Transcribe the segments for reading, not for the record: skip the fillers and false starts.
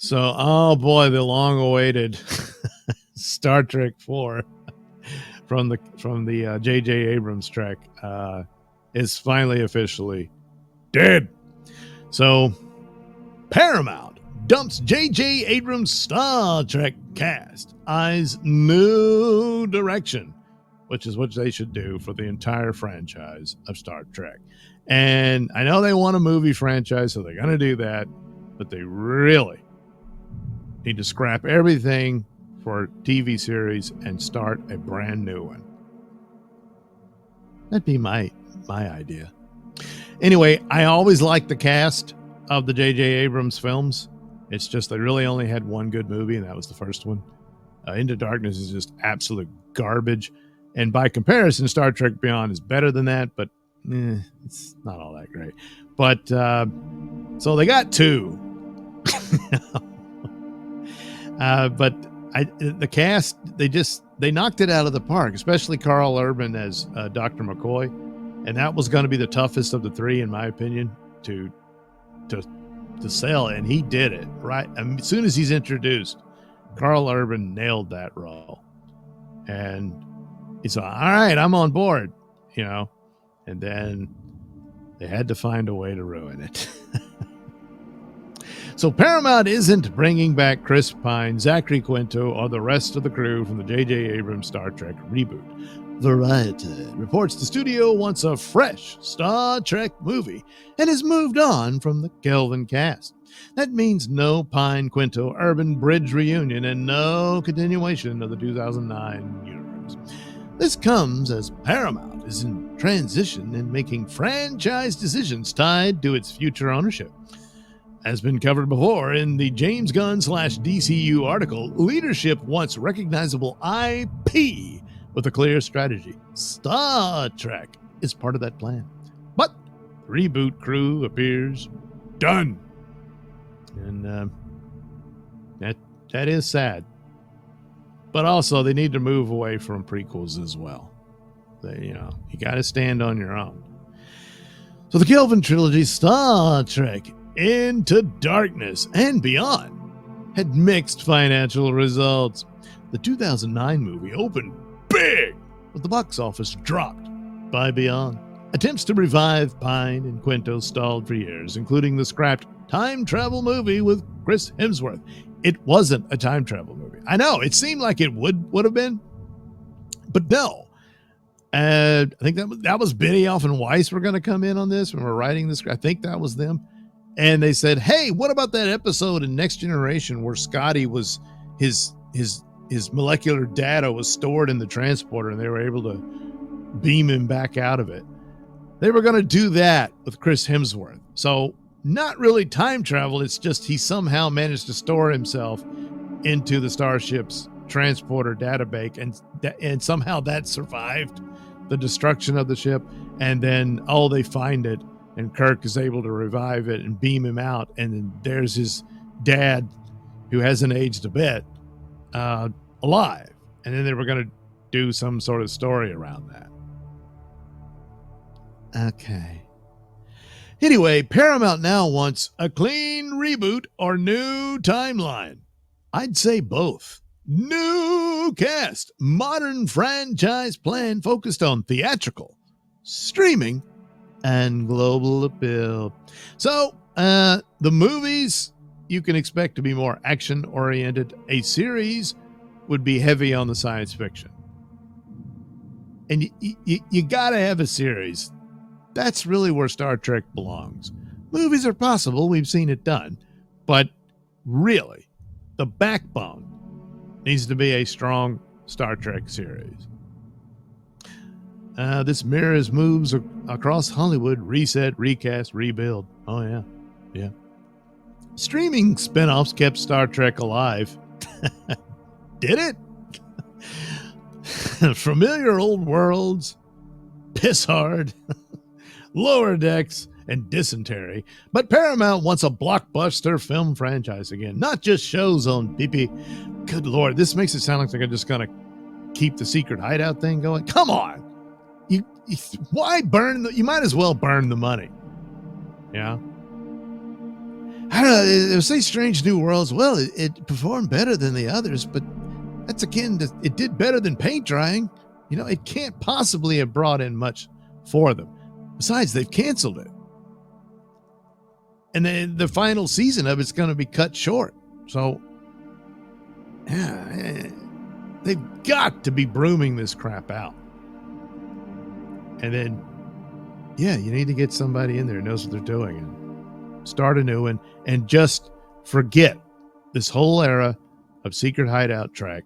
So, oh boy, the long-awaited Star Trek 4 from the J.J. Abrams Trek is finally officially dead. So, Paramount dumps J.J. Abrams' Star Trek cast, eyes new direction, which is what they should do for the entire franchise of Star Trek. And I know they want a movie franchise, so they're going to do that, but they really need to scrap everything for TV series and start a brand new one. That'd be my idea. Anyway, I always liked the cast of the J.J. Abrams films. It's just they really only had one good movie, and that was the first one. Into Darkness is just absolute garbage. And by comparison, Star Trek Beyond is better than that, but it's not all that great. But so they got two. But the cast, they knocked it out of the park, especially Carl Urban as Dr. McCoy. And that was going to be the toughest of the three, in my opinion, to sell. And he did it, right? As soon as he's introduced, Carl Urban nailed that role. And he's like, all right, I'm on board, and then they had to find a way to ruin it. So Paramount isn't bringing back Chris Pine, Zachary Quinto, or the rest of the crew from the J.J. Abrams Star Trek reboot. Variety reports the studio wants a fresh Star Trek movie and has moved on from the Kelvin cast. That means no Pine, Quinto, Urban bridge reunion and no continuation of the 2009 universe. This comes as Paramount is in transition and making franchise decisions tied to its future ownership. As been covered before in the James Gunn / DCU article, leadership wants recognizable IP with a clear strategy. Star Trek is part of that plan. But the reboot crew appears done. And that is sad. But also, they need to move away from prequels as well. You got to stand on your own. So the Kelvin trilogy, Star Trek Into Darkness and Beyond, had mixed financial results. The 2009 movie opened big, but the box office dropped by Beyond. Attempts to revive Pine and Quinto stalled for years, including the scrapped time travel movie with Chris Hemsworth. It wasn't a time travel movie. I know, it seemed like it would have been, but no. I think that was Benioff and Weiss were going to come in on this when we're writing this. I think that was them. And they said, hey, what about that episode in Next Generation where Scotty was his molecular data was stored in the transporter and they were able to beam him back out of it? They were going to do that with Chris Hemsworth. So not really time travel. It's just he somehow managed to store himself into the starship's transporter data bank, and somehow that survived the destruction of the ship. And then, they find it, and Kirk is able to revive it and beam him out. And then there's his dad, who hasn't aged a bit, alive. And then they were going to do some sort of story around that. Okay. Anyway, Paramount now wants a clean reboot or new timeline. I'd say both. New cast, modern franchise plan focused on theatrical, streaming, and global appeal. So, the movies you can expect to be more action-oriented. A series would be heavy on the science fiction. And you got to have a series. That's really where Star Trek belongs. Movies are possible. We've seen it done. But really, the backbone needs to be a strong Star Trek series. This mirrors moves across Hollywood. Reset, recast, rebuild. Oh, yeah. Yeah. Streaming spinoffs kept Star Trek alive. Did it? Familiar old worlds, Piss Hard, Lower Decks, and Dysentery. But Paramount wants a blockbuster film franchise again, not just shows on BP. Good Lord, this makes it sound like they're just going to keep the secret hideout thing going. Come on. Why burn? You might as well burn the money. Yeah. I don't know. It was say Strange New Worlds. Well, it performed better than the others, but that's akin to it did better than paint drying. It can't possibly have brought in much for them. Besides, they've canceled it. And then the final season of it's going to be cut short. So, yeah, they've got to be brooming this crap out. And then, yeah, you need to get somebody in there who knows what they're doing and start a new one and just forget this whole era of Secret Hideout Trek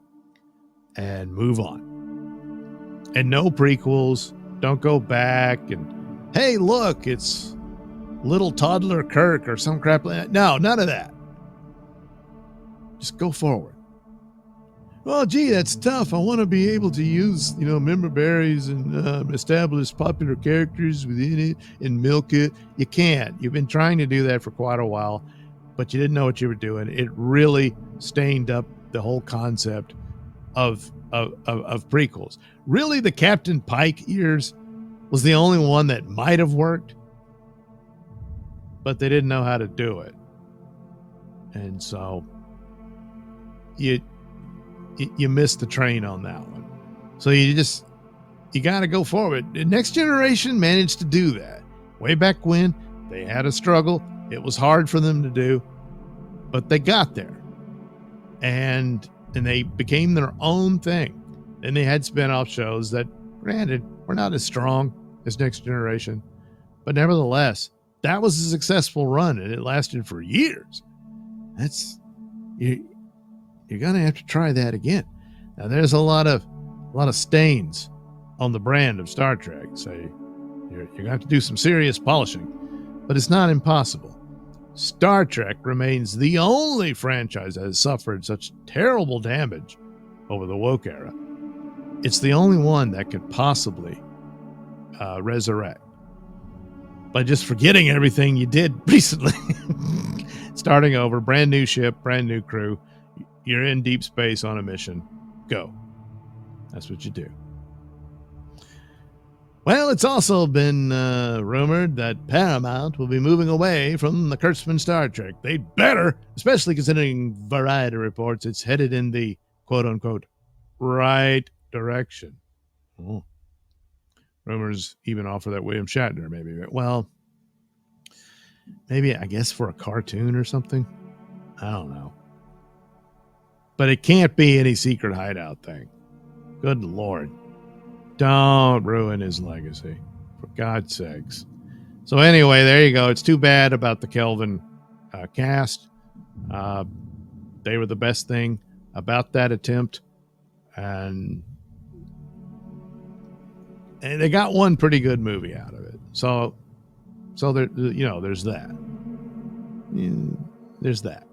and move on. And no prequels. Don't go back and, hey, look, it's little toddler Kirk or some crap like that. No, none of that. Just go forward. Well, gee, that's tough. I want to be able to use, member berries and establish popular characters within it and milk it. You can't. You've been trying to do that for quite a while, but you didn't know what you were doing. It really stained up the whole concept of prequels. Really, the Captain Pike years was the only one that might have worked, but they didn't know how to do it. And so you missed the train on that one. So you got to go forward. The Next Generation managed to do that. Way back when, they had a struggle. It was hard for them to do, but they got there. And they became their own thing. Then they had spin-off shows that, granted, were not as strong as Next Generation, but nevertheless, that was a successful run, and it lasted for years. You're gonna have to try that again. Now, there's a lot of stains on the brand of Star Trek, so you're gonna have to do some serious polishing, but it's not impossible. Star Trek remains the only franchise that has suffered such terrible damage over the woke era. It's the only one that could possibly resurrect by just forgetting everything you did recently. Starting over, brand new ship, brand new crew. You're in deep space on a mission. Go. That's what you do. Well, it's also been rumored that Paramount will be moving away from the Kurtzman Star Trek. They'd better, especially considering Variety reports it's headed in the quote-unquote right direction. Oh. Rumors even offer that William Shatner maybe. Well, maybe, I guess, for a cartoon or something. I don't know. But it can't be any Secret Hideout thing. Good Lord. Don't ruin his legacy, for God's sakes. So anyway, there you go. It's too bad about the Kelvin cast. They were the best thing about that attempt. And they got one pretty good movie out of it. So there, there's that. There's that.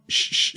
Shh.